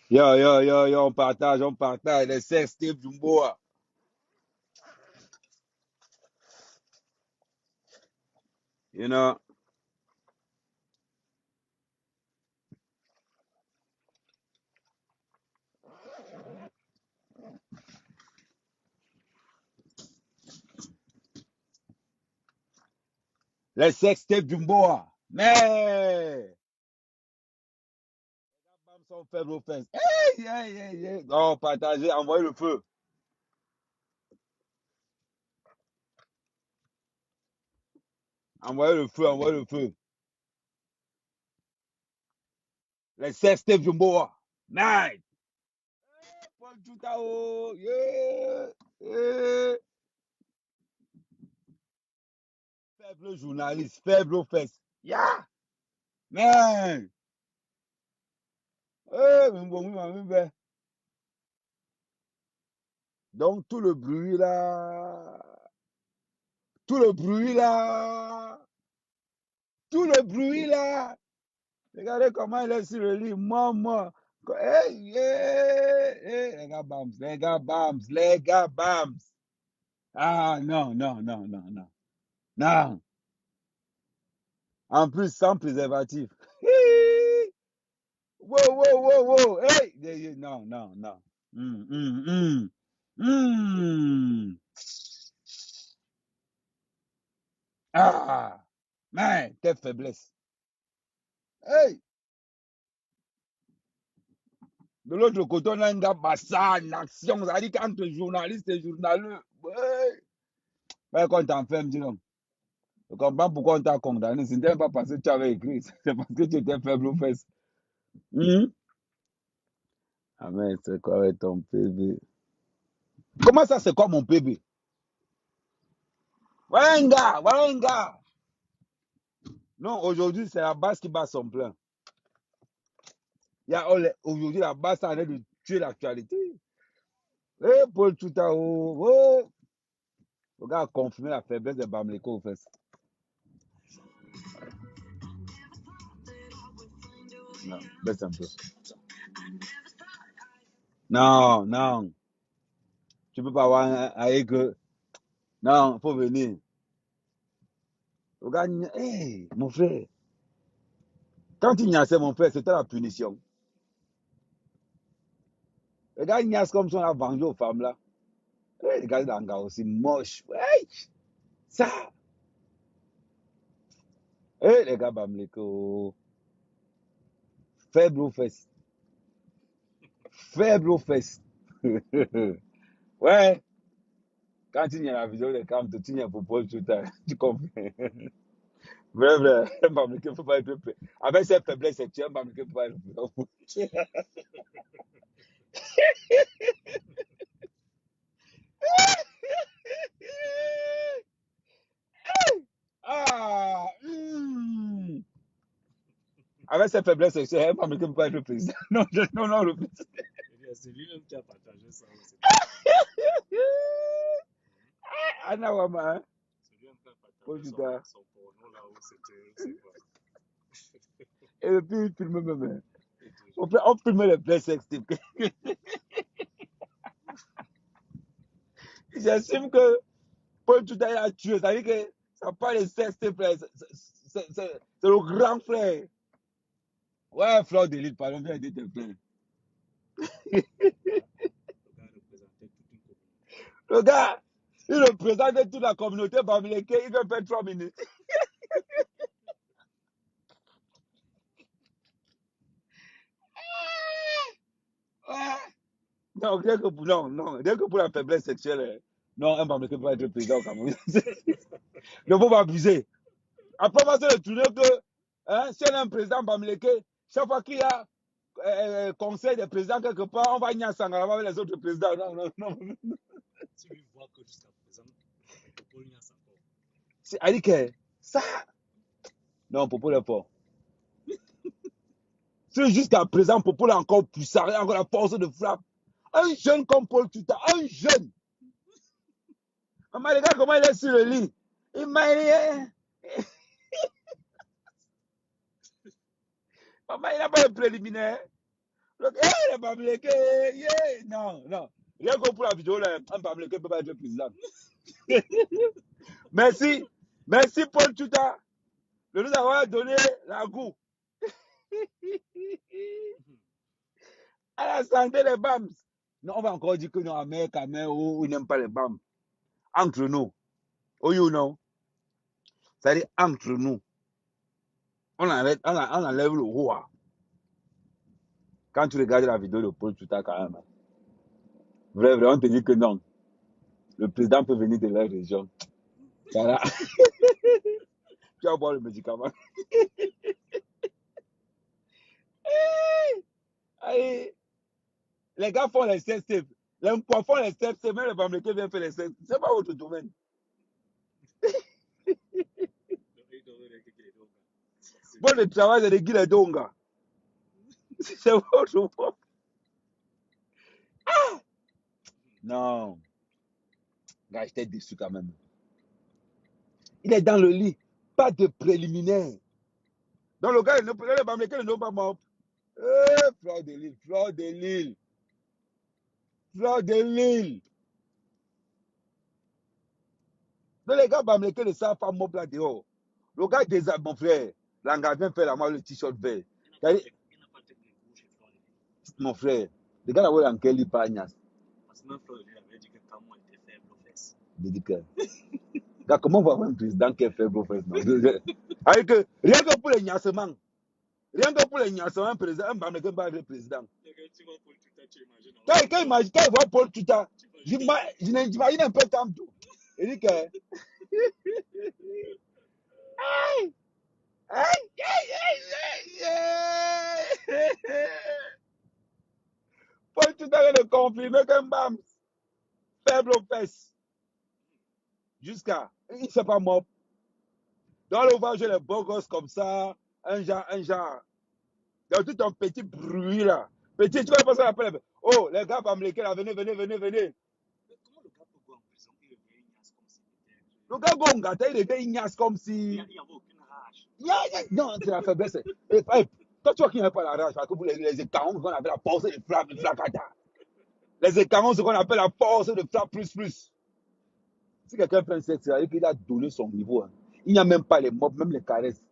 Yo, on partage. Les sex Steve Jumbo. You know, les sex Steve Jumbo. Mais, bam son faible offense. Hey. Oh, partagez, envoyez le feu. Envoyez le feu. Les sex Steve Jumbo. Nice. Paul Tutao. Yeah. Faible journaliste, faible offense. Yeah. Man. Bon. Donc, tout le bruit là, tout le bruit là. Regardez comment il est sur le lit, maman. Hey, les gars bams. Ah, non. Non. En plus, sans préservatif. Wow. Hey, non. Hum, hum, hum. Hum. Ah, mais quelle faiblesse. Hey, de l'autre côté, on a un gars bassa en action. Ça dit qu'entre journaliste et journaliste, ouais, quand t'enfermes, dis donc. Je comprends pourquoi on t'a condamné. Ce n'était pas parce que tu avais écrit, c'est parce que tu étais faible aux fesses. Hum? Ah, mais c'est quoi avec ton PB? Comment ça, c'est quoi mon PB? Voilà un gars. Non, aujourd'hui, c'est la base qui bat son plein. Aujourd'hui, la base, ça en est de tuer l'actualité. Eh, Paul Toutao, oh. Le gars a confirmé la faiblesse de Bamleko aux fesses. Non, baisse un peu. Non. Tu peux pas avoir avec eux. Non, faut venir. Le gars, hey, mon frère. Quand il ignaçait mon frère, c'était la punition. Le gars ignace comme si on a vendu aux femmes là. Hey, les gars d'Anga aussi moche. Hey, ça. Hey, les gars Bamleko. Faible aux fesses. Faible aux fesses. Ouais. Quand il y a la vidéo de Cam, tu y a pour Paul tout à tu comprends. Vrai. Bamleko ne faut pas être prêt. Avec ses faiblesses sexuelles, Bamleko ne faut pas être prêt. Ah, avec ses faiblesses sexuelles, Bamleko ne peut pas être président. Non, le président. C'est lui-même qui a partagé ça aussi. Anna Wama, hein? C'est lui-même qui a Paul partagé Tuta. son porno là où c'était. C'est quoi? Et puis, il filme même. Et toujours. On filme les plaies sextives. J'estime que Paul Tuta a tué. Ça veut dire que ça pas les sextives, c'est le grand frère. Ouais, Fleur d'élite, pardon, viens aider tes frères. Le gars représentait toute Le gars, il représente toute une communauté. la communauté bamileke, il veut faire 3 minutes. Ouais. Non, rien que pour la faiblesse sexuelle, non, un bamileke peut pas être président au Cameroun. Ne faut pas abuser. Après, on va se retourner que, hein, si on a un président bamileke, chaque fois qu'il y a conseil des présidents quelque part, on va y Sangara avec les autres présidents. Non. Si lui voit que jusqu'à présent, Popo n'y a sa encore. C'est dit que ça. Non, Popo est fort. Si jusqu'à présent, Popo est encore puissant, il a encore la force de frappe. Un jeune comme Paul Tuta, un jeune. Maman, regarde comment il est sur le lit. Il m'a rien. Maman, il n'a pas un préliminaire. Les Bamileke, yeah. Non, non. Rien que pour la vidéo, là, un Bamileke ne peut pas être président. Merci. Merci, Paul Tuta, de nous avoir donné la goût à la santé des BAMs. Non, on va encore dire que non, Amérique, ils n'aiment pas les BAMs. Entre nous. Oh, you know. C'est-à-dire, entre nous. On enlève le roi. Quand tu regardes la vidéo de Paul Tuta, quand même. Vrai, on te dit que non. Le président peut venir de leur région. Voilà. Tu vas boire le médicament. Allez. Les gars font les sex tapes. Les poids font les sex tapes. Même les Bamileke viennent faire les sex tapes. C'est pas votre domaine. Bon, le travail, c'est de Guy les Donga. C'est votre domaine. Non. Gars, j'étais déçu quand même. Il est dans le lit. Pas de préliminaire. Donc le gars, les Bamileke ne sont pas morts. Fleur de Lille, Fleur de Lille. Fleur de Lille. Donc les gars Bamileke ne savent pas mort là dehors. Le gars déshabille, mon frère. L'anga vient faire la main le t-shirt vert. Mon frère, les gars là-haut, en quel lit pas Agnès. Je dis que. Gars, comment on va avoir un président qui est faible aux fesses, non? Avec que, rien que pour les gnassements. Rien que pour les gnassements, un président, un Bamileke va être président. Quand il voit Paul Tuta, j'imagine un peu comme tout. Il dit que. Aïe! Aïe! Paul Tuta vient de confirmer qu'un Bam faible aux fesses. Jusqu'à. Il ne s'est pas mort. Dans le voir jouer les beaux gosses comme ça, un genre. Dans tout un petit bruit là. Petit, tu vas pas ça après. Oh, les gars Bamileke là, venez. Le gars Gonga, il était ignace comme si. Non, c'est la faiblesse. Toi, tu vois qu'il n'y a pas la rage, parce que vous, les écarons, ce qu'on appelle la force de frappe, de flacata. Les écarons, ce qu'on appelle la force de frappe plus. Si quelqu'un fait un sexe, c'est-à-dire qu'il a donné son niveau. Hein. Il n'y a même pas les mobs, même les caresses.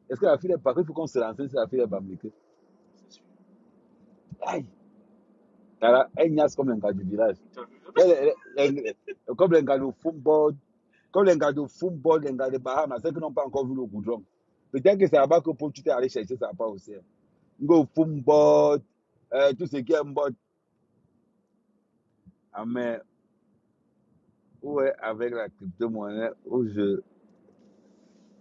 Est-ce que la fille est pas, il faut qu'on se lance sur la fille est Bamileke. Aïe. Elle niaise comme un gars du village. Comme les gars de football, les gars de Bahamas, ceux qui n'ont pas encore vu le goudron. Peut-être que c'est là-bas que pour tu t'es allé chercher ça pas aussi. Go football, tout ce qui est mode. Ah, mais, ouais, avec la crypto-monnaie, où je.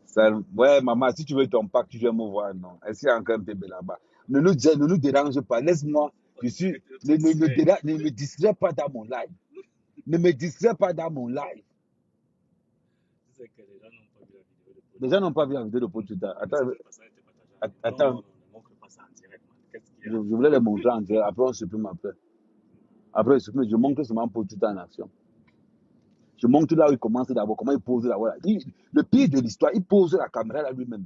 Ça, ouais, maman, si tu veux ton pack, tu viens me voir, non. Est-ce qu'il y a encore un bébé là-bas? Ne nous dérange pas. Laisse-moi. Je suis. Ne me distrais pas dans mon live. Ne me distrais pas dans mon live. Les gens n'ont pas vu la vidéo de Paul Tuta. Attends. Je voulais les montrer en direct. Après, on supprime après. Après, je montre seulement Paul Tuta en action. Je montre là où il commence d'abord, comment il pose là. Voilà. Le pire de l'histoire, il pose la caméra là lui-même.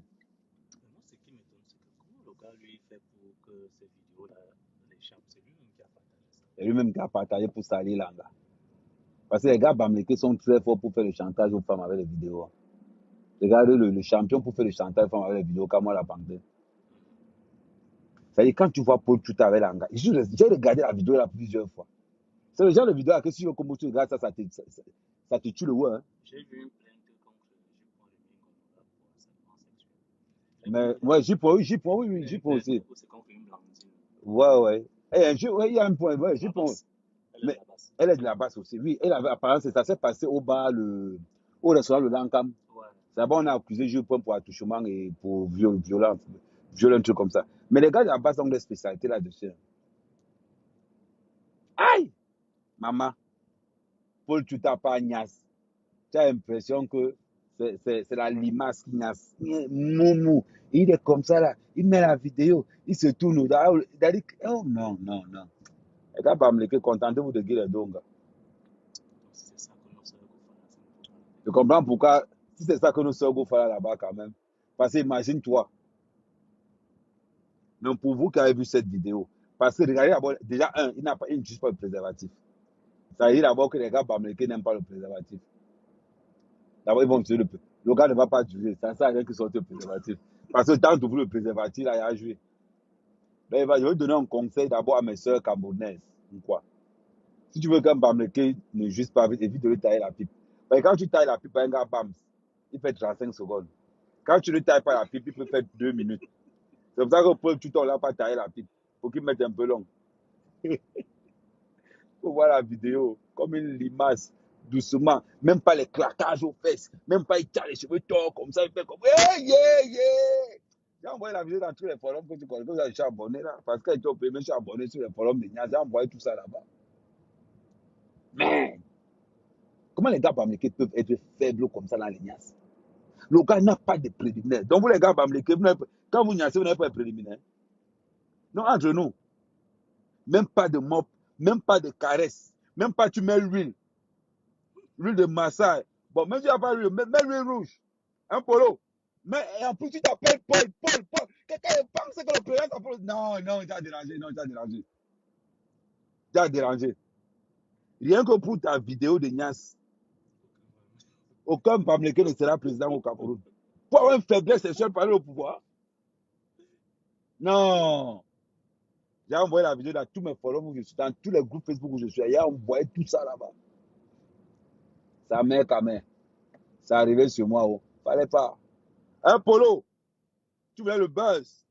Ce qui m'étonne, c'est que comment le gars lui fait pour que ces vidéos-là l'échappent. C'est lui-même qui a partagé ça. C'est lui-même qui a partagé pour salir l'anga. Parce que les gars Bamileke sont très forts pour faire le chantage aux femmes avec les vidéos. Regardez le champion pour faire le chantage aux femmes avec les vidéos, comme moi la panthère. C'est-à-dire, quand tu vois Paul Tuta avec l'anga, j'ai regardé la vidéo là plusieurs fois. C'est le genre de vidéo là que si tu regardes ça, ça te tue le ouais. Hein. J'ai vu une plainte contre Mais ouais, Jipon aussi. C'est contre une Blandine. Ouais. Et il y a un point, ouais, Jipon. Mais elle est de la base aussi. Oui, elle avait apparemment, ça s'est passé au bar, au restaurant Le Lancam. Ouais. D'abord, on a accusé Jipon pour attouchement et pour violence, un truc comme ça. Mais les gars de la base ont des spécialités là-dessus. Aïe! Maman, Paul Tuta pas Nias. Tu as l'impression que c'est la limace qui Nias. Moumou. Il est comme ça là. Il met la vidéo. Il se tourne. Il a dit, oh non. Les gars, Bamileke, contentez-vous de Guy Donga. C'est ça que nous sommes. Je comprends pourquoi, si c'est ça que nous sommes là-bas quand même. Parce que imagine-toi, Donc, pour vous qui avez vu cette vidéo, parce que regardez d'abord, déjà, il n'utilise pas le préservatif. Ça veut dire d'abord que les gars américains n'aiment pas le préservatif. D'abord, ils vont utiliser le gars ne va pas utiliser. Ça sert à rien qu'il sorte le préservatif. Parce que tant que vous le préservatif, là, il a joué. Mais je vais donner un conseil d'abord à mes soeurs camerounaises. Quoi? Si tu veux qu'un Bamileke ne juste pas, évite de lui tailler la pipe. Mais quand tu tailles la pipe à un gars Bams, il fait 35 secondes. Quand tu ne tailles pas la pipe, il peut faire 2 minutes. C'est pour ça que Paul Tuton n'a pas taillé la pipe. Il faut qu'il mette un peu long. Il faut voir la vidéo comme une limace, doucement. Même pas les claquages aux fesses. Même pas il tient les cheveux torts comme ça. Il fait comme hey, yeah, yeah. J'ai envoyé la vidéo dans tous les forums que tu connais. Que je suis abonné là. Parce que je suis abonné sur les forums de Nia. J'ai envoyé tout ça là-bas. Mais comment les gars bamlékés peuvent être faibles comme ça dans les Nias? Le gars n'a pas de préliminaire. Donc vous les gars bamlékés, quand vous niassez, vous n'avez pas de préliminaire. Non, entre nous, même pas de mop, même pas de caresse, même pas tu mets l'huile de massage. Bon, même si tu n'as pas l'huile, mets l'huile rouge. Un polo. Mais en plus, tu t'appelles Paul. Quelqu'un pense que le président s'appelle. Non, tu as dérangé, Tu as dérangé. Rien que pour ta vidéo de Nias, aucun bamléké ne sera président au Cameroun. Pour avoir une faiblesse sexuelle par le pouvoir. Non. J'ai envoyé la vidéo dans tous mes forums où je suis, dans tous les groupes Facebook où je suis. J'ai envoyé tout ça là-bas. Ça met quand même. Ça arrivait sur moi. Oh. Fallait pas. Un polo, tu voulais le buzz.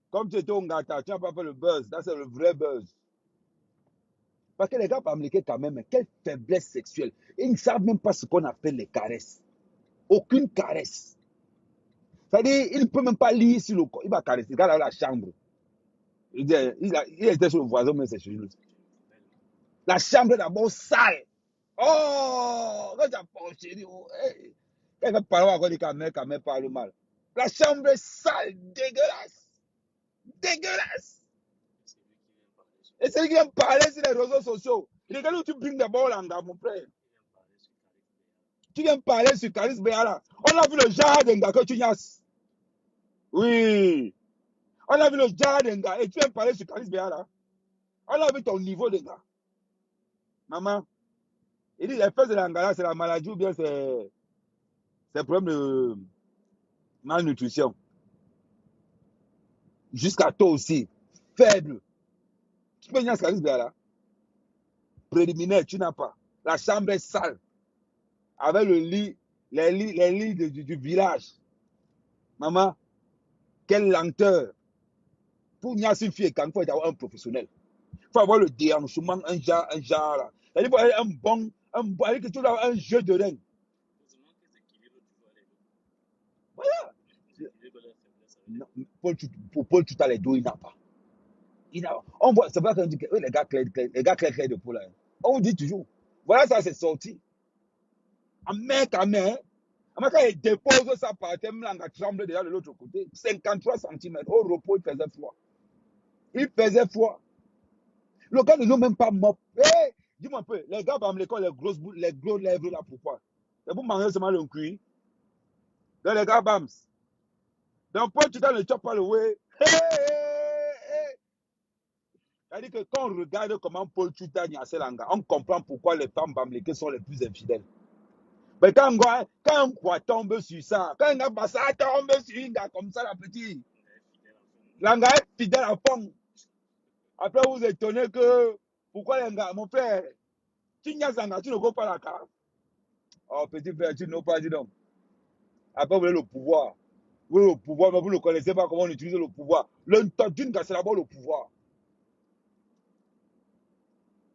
Comme tu étais au Ngata, tu n'as pas fait le buzz. Là, c'est le vrai buzz. Parce que les gars américains, quand même, quelle faiblesse sexuelle. Ils ne savent même pas ce qu'on appelle les caresses. Aucune caresse. C'est-à-dire, il ne peut même pas lire sur le corps. Il va caresser. Il va dans la chambre. Il était sur le voisin, mais c'est chez lui. La chambre est d'abord sale. Oh, quand tu as pensé, elle va parler encore de Kamel parle mal. La chambre est sale, dégueulasse. Dégueulasse. Et c'est lui qui vient parler sur les réseaux sociaux. Regarde où tu brinques d'abord l'anga, mon frère. Tu viens parler sur Caris Béala. On a vu le genre d'enga que tu niasses. Oui. On a vu le genre d'enga et tu viens parler sur Caris Béala. On a vu ton niveau d'enga. Maman, il dit les fesses de l'anga, c'est la maladie ou bien c'est un problème de malnutrition. Jusqu'à toi aussi. Faible. Tu peux niasser Caris Béala. Préliminaire, tu n'as pas. La chambre est sale. Avec le lit, les lits du village. Maman, quelle lenteur. Pour niasser une fille, il faut avoir un professionnel. Il faut avoir le déhanchement, un genre là. Il faut avoir un jeu de rein. Voilà. Non, pour Paul, tu as les dos, il n'a pas. On voit, c'est pas qu'on dit que les gars clairs de Paul. Là. On dit toujours. Voilà, ça c'est sorti. En mec, quand il dépose ça par terre, il tremble déjà de l'autre côté. 53 cm. Au repos, il faisait froid. Le gars ne nous même pas mort. Hey, dis-moi un peu, les gars vont me les gros lèvres là, pourquoi? C'est pour manger seulement le cuir. Donc les gars, bams. Donc Paul, tu dois le chop pas le way. C'est-à-dire que quand on regarde comment Paul Tuta Nyaselanga, on comprend pourquoi les femmes bamlékées sont les plus infidèles. Mais quand un quoi tombe sur ça, quand un gars tombe sur un gars comme ça, la petite, l'anga est fidèle à fond. Après, vous étonnez que pourquoi les gars, mon frère, tu ne go pas la carte. Oh, petit frère, tu n'as pas dit donc. Après, vous voulez le pouvoir. Vous voulez le pouvoir, mais vous ne connaissez pas comment on utilise le pouvoir. L'Untadjunga, c'est d'abord le pouvoir.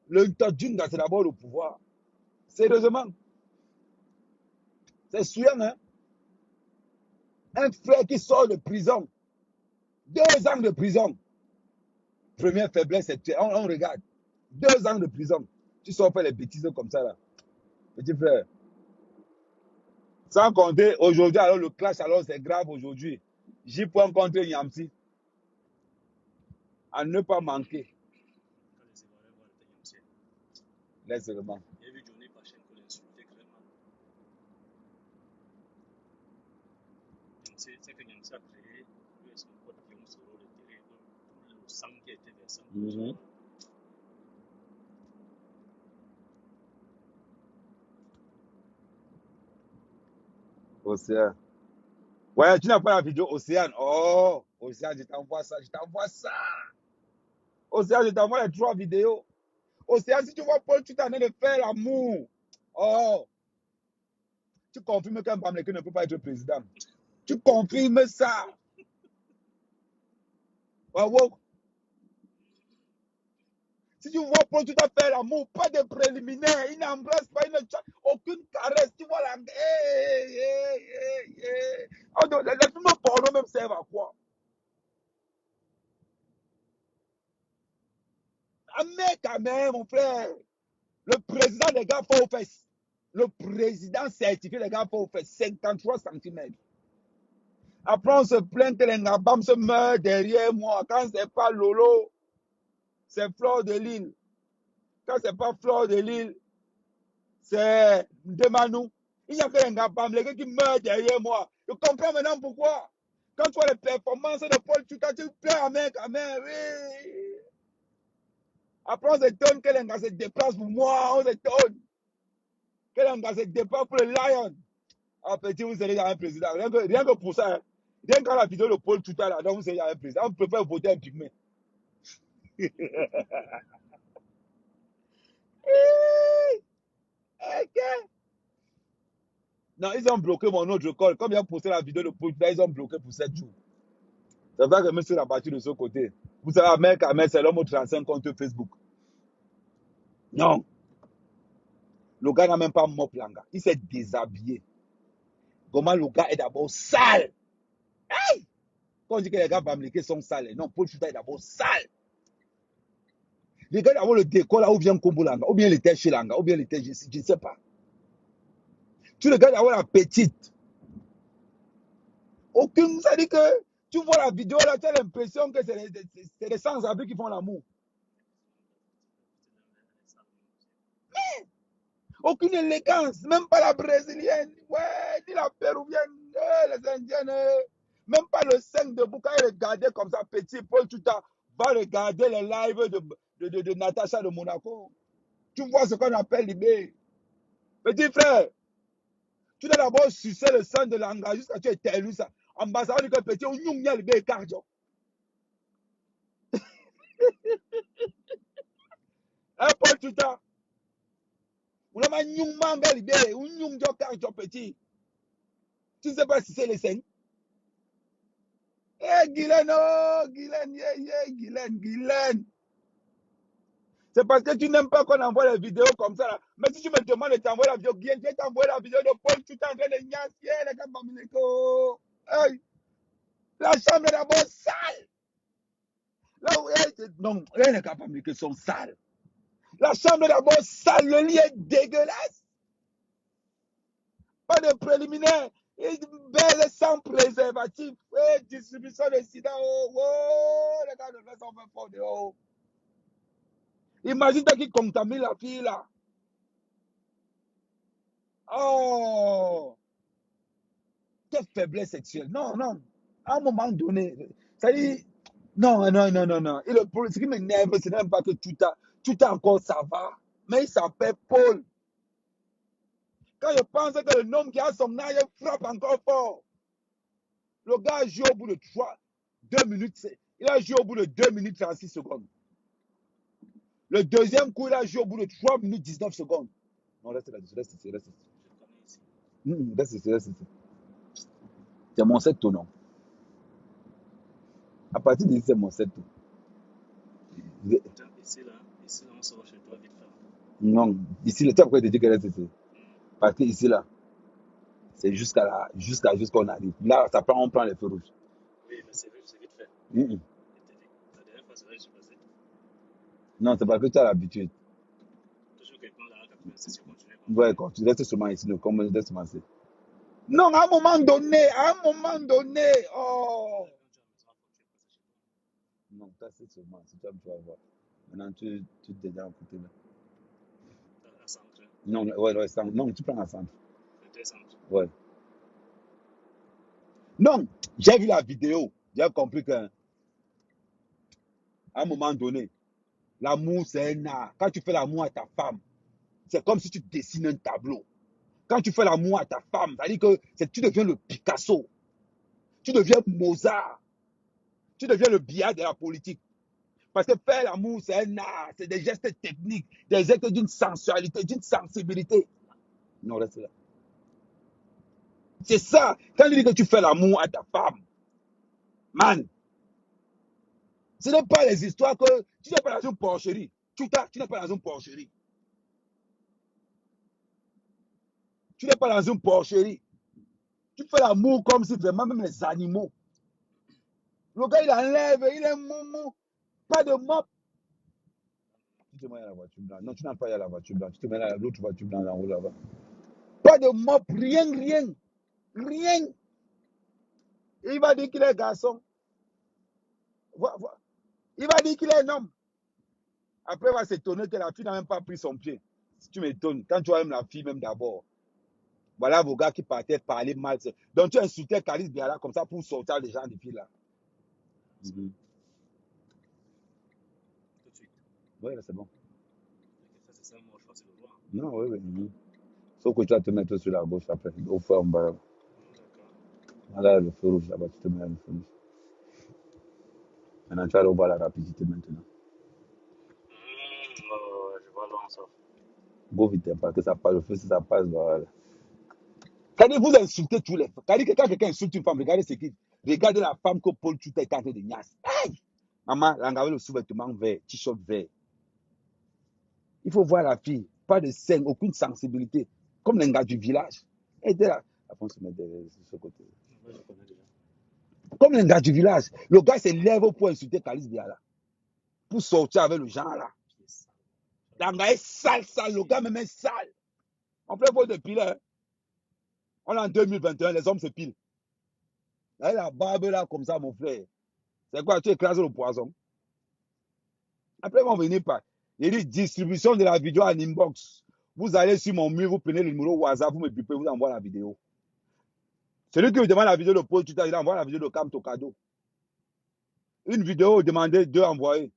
L'Untadjunga, c'est d'abord le pouvoir. Sérieusement. C'est souillant, hein? Un frère qui sort de prison. 2 ans de prison. Première faiblesse, on regarde. 2 ans de prison. Tu sors faire les bêtises comme ça, là. Petit frère. Sans compter, aujourd'hui, alors le clash, alors c'est grave aujourd'hui. J'y peux contre Yamsi. À ne pas manquer. Laisse seulement. C'est que Nyamsa a créé, lui et son pote Guillaume Soro, le terrain. sang qui a été versé. Océane. Ouais, tu n'as pas la vidéo Océane. Oh, Océane, je t'envoie ça, je t'envoie ça. Océane, je t'envoie les 3 vidéos. Océane, si tu vois Paul, tu t'en es de faire l'amour. Oh, tu confirmes qu'un Bamileke ne peut pas être président. Tu confirmes ça. Wow. Si tu vois Paul, tu t'as fait l'amour, pas de préliminaire, il n'embrasse pas, aucune caresse. Tu vois la. Oh, les films porno même servent à quoi? Un mec, quand même, mon frère. Le président des gars faut faire. Le président certifié des gars faut faire 53 cm. Après, on se plaint que les Ngabam se meurent derrière moi. Quand c'est pas Lolo, c'est Fleur de Lille. Quand c'est pas Fleur de Lille, c'est Demanou. Il n'y a que les Ngabam, les gars qui meurent derrière moi. Je comprends maintenant pourquoi. Quand tu vois les performances de Paul Tuta, tu pleures à main, oui. Après, on s'étonne que les gars se déplacent pour moi. On s'étonne que les gars se déplacent pour le Lion. Ah, petit, vous serez un président. Rien que pour ça. Hein. Rien qu'à la vidéo de Paul Tuta, là, donc vous serez un président. On préfère voter un pygmée. Non, ils ont bloqué mon autre call. Comme ils ont posté la vidéo de Paul Tuta, ils ont bloqué pour 7 jours. C'est vrai que monsieur l'a battu de ce côté. Vous savez, mec, c'est l'homme au 35 contre Facebook. Non. Le gars n'a même pas mop l'anga. Il s'est déshabillé. Comment le gars est d'abord sale. Hey! Quand on dit que les gars bamileke sont sales, non, Paul Tuta est d'abord sale. Les gars d'abord le décor là, ou bien Kombolanga, ou bien les têtes chez Langa, ou bien les têtes, je ne sais pas. Tu regardes d'abord la petite. Aucune, ça dit que tu vois la vidéo là, tu as l'impression que c'est les sans-abri qui font l'amour. Aucune élégance, même pas la brésilienne, ouais, ni la péruvienne, les indiennes, même pas le 5 debout. Quand il regardait comme ça, petit Paul Tuta va regarder les lives de Natacha de Monaco. Tu vois ce qu'on appelle l'IB. Petit frère, tu dois d'abord sucer le sang de l'engagement jusqu'à ce que tu aies élu ça. Ambassadeur du petit, on y a l'IB cardio. Hein, Paul Tuta, on a un young manga l'IB, un young cardio petit. Tu ne sais pas si c'est les 5. Eh, Guylaine, oh, Guylaine, Guylaine. C'est parce que tu n'aimes pas qu'on envoie les vidéos comme ça. Là. Mais si tu me demandes de t'envoyer la vidéo, Guylaine, je vais t'envoyer la vidéo de Paul, tu t'es en train de niaiser, les gars, Bamileko. Hey, la chambre est d'abord sale. Là où non, les gars, Bamileko sont sales. La chambre est d'abord sale, le lit est dégueulasse. Pas de préliminaire. Belle sans préservatif. Et distribution de sida. Oh, les gars, le sont fait fort dehors. Imagine qui contamine la fille là. Oh, quelle faiblesse sexuelle. Non, non. À un moment donné, ça dit, non. Et ce qui m'énerve, ce n'est même pas que tout a encore ça va. Mais il s'appelle Paul. Quand je pense que le nom qui a son âge frappe encore fort. Le gars a joué au bout de 2 minutes. Il a joué au bout de 2 minutes 36 secondes. Le deuxième coup, il a joué au bout de 3 minutes 19 secondes. Non, reste ici. Reste ici. C'est mon set non. À partir d'ici, c'est mon set tout. Ici, on sort chez toi vite fait. Non, ici, tu as pourquoi te dire que reste ici. Parce que ici, là, c'est jusqu'on arrive. Là, on prend les feux rouges. Oui, mais c'est vite fait. La dernière fois, c'est là que je suis passé. Non, c'est parce que tu as l'habitude. Toujours quelqu'un là, 86, continue. Ouais, quand tu restes seulement ici, comme je reste commencé. Non, à un moment donné, oh. Non, ça c'est seulement, si tu vas voir. Maintenant, tu te déjà à côté là. À centre. Non, ouais, centre. Non, tu prends à centre. Centre. Ouais. Non, j'ai vu la vidéo. J'ai compris que À un moment donné, l'amour, c'est un art. Quand tu fais l'amour à ta femme, c'est comme si tu dessines un tableau. Quand tu fais l'amour à ta femme, ça veut dire que tu deviens le Picasso. Tu deviens Mozart. Tu deviens le billard de la politique. Parce que faire l'amour, c'est un art. C'est des gestes techniques, des actes d'une sensualité, d'une sensibilité. Non, reste là. C'est ça. Quand il dit que tu fais l'amour à ta femme, man, ce n'est pas les histoires que tu n'es pas dans une porcherie. Tu n'es pas dans une porcherie. Tu n'es pas dans une porcherie. Tu fais l'amour comme si vraiment même les animaux. Le gars, il enlève, il est moumou. Pas de mop. Tu te mets à la voiture blanche. Non, tu n'as pas à la voiture blanche. Tu te mets à l'autre voiture blanche en haut là-bas. Pas de mop, rien, rien. Rien. Il va dire qu'il est garçon. Il va dire qu'il est un homme. Après, il va s'étonner que la fille n'a même pas pris son pied. Si tu m'étonnes, quand tu vois même la fille, même d'abord. Voilà vos gars qui partaient parler mal. Donc tu insultais Karis Biala comme ça pour sortir les gens des filles là. Tout de suite. Oui, c'est bon. Ok, ça, c'est ça, moi, je pense que c'est le voir. Non, oui, oui. Sauf que tu vas te mettre sur la gauche après. Au feu en bas. D'accord. Voilà le feu rouge là-bas, tu te mets à le feu rouge. Maintenant, tu vas aller voir la rapidité maintenant. Je vois là, on sort. Go vite, pas que ça passe. Le feu, si ça passe, voilà. Quand vous insultez tous les femmes, quand quelqu'un insulte une femme, regardez ce qu'il. Regardez la femme que Paul Tuta est en train de niasse. Aïe! Maman, regardez le sous-vêtement vert, t-shirt vert. Il faut voir la fille. Pas de scène, aucune sensibilité. Comme les gars du village. Et de là, après, on se met de ce côté. Moi, je connais déjà. Comme les gars du village. Le gars se lève pour insulter Kalis Biala. Pour sortir avec le genre là. Qui est sale. Le gars est sale, sale. Le gars même est sale. On fait pas de pile. Hein. On est en 2021, les hommes se pilent. Là, la barbe là, comme ça, mon frère. C'est quoi? Tu écrases le poison. Après, on va venir par. Il dit distribution de la vidéo en inbox. Vous allez sur mon mur, vous prenez le numéro WhatsApp, vous me bipez, vous envoyez la vidéo. Celui qui vous demande la vidéo de Paul Tuta, il envoie la vidéo de Cam Tokado. Une vidéo, demandez deux envoyés.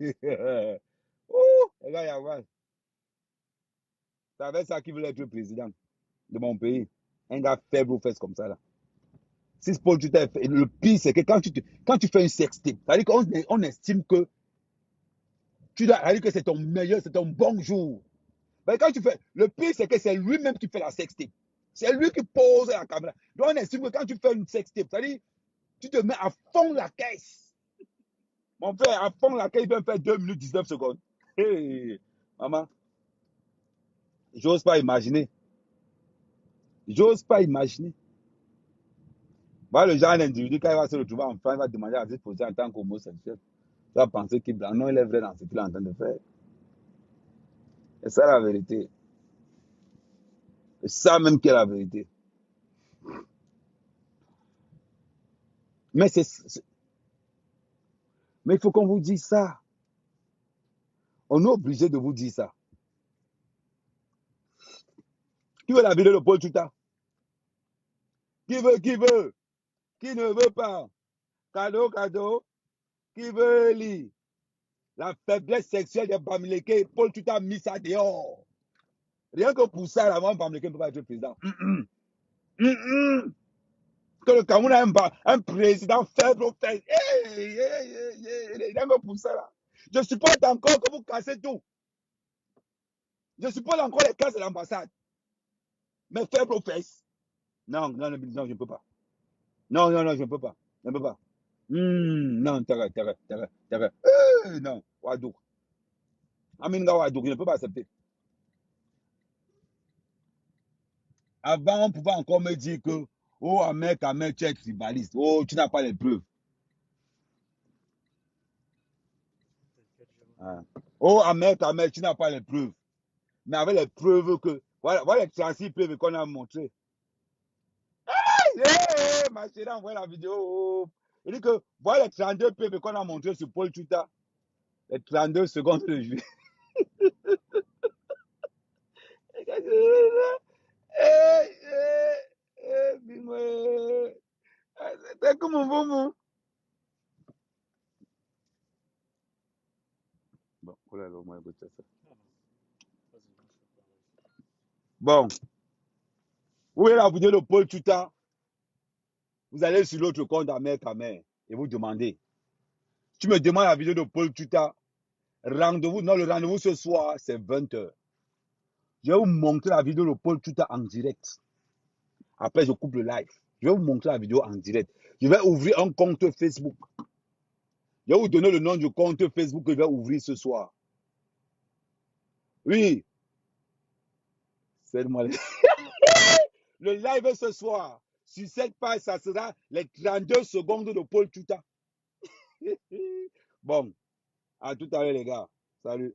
Les gars, il y a c'est avec ça qu'il veut être président de mon pays. Un gars faible aux fesses comme ça. Là. Si Paul Tuta, le pire, c'est que quand tu fais une sextape, c'est-à-dire qu'on estime que que c'est ton meilleur, c'est ton bon jour. Mais quand tu fais, le pire, c'est que c'est lui-même qui fait la sextape. C'est lui qui pose la caméra. Donc, on estime que quand tu fais une sextape, c'est-à-dire, tu te mets à fond la caisse. Mon frère, à fond la caisse, il vient faire 2 minutes 19 secondes. Hey, maman, j'ose pas imaginer. J'ose pas imaginer. Voilà le genre d'individu, quand il va se retrouver en France, il va demander à se poser en tant qu'homosexuel. Il va penser qu'il est blanc. Non, il est vrai dans ce qu'il est en train de faire. C'est ça la vérité. C'est ça même qui est la vérité. Mais mais il faut qu'on vous dise ça. On est obligé de vous dire ça. Qui veut la vidéo de Paul Tuta? Qui veut? Qui veut? Qui ne veut pas? Cadeau, cadeau. Qui veut lire? La faiblesse sexuelle des Bamileke, Paul Tuta a mis ça dehors. Rien que pour ça, la Bamileke ne peut pas être président. Que le Cameroun a un président faible aux fesses. Rien que pour ça, là. Je supporte encore que vous cassez tout. Je supporte encore les casses de l'ambassade. Mais faible aux fesses. Non, non, non, non, je ne peux pas. Non, non, non, je ne peux pas. Je ne peux pas. Non, t'arrêtes. Non, Wadouk. Aminga Wadouk, je ne peux pas accepter. Avant, on pouvait encore me dire que, oh, Ahmed, tu es tribaliste. Oh, tu n'as pas les preuves. Ah. Oh, Ahmed, tu n'as pas les preuves. Mais avec les preuves que, voilà les 36 preuves qu'on a montrées. Hey, ma chérie, envoie la vidéo. Il dit que, voilà les 32 preuves qu'on a montrées sur Paul Tuta. Les 32 secondes de juillet. C'est comme un bon mot. Bon, oh là là, au moins, écoute ça. Non, non. Vas-y, moi, je fais pas live. Bon, où est la vidéo de Paul Tuta? Vous allez sur l'autre compte à mère et vous demandez. Tu me demandes la vidéo de Paul Tuta. Rendez-vous, non, le rendez-vous ce soir, c'est 20h. Je vais vous montrer la vidéo de Paul Tuta en direct. Après, je coupe le live. Je vais vous montrer la vidéo en direct. Je vais ouvrir un compte Facebook. Je vais vous donner le nom du compte Facebook que je vais ouvrir ce soir. Oui, c'est moi. Le live ce soir, sur cette page, ça sera les 32 secondes de Paul Tuta. Bon, à tout à l'heure les gars. Salut.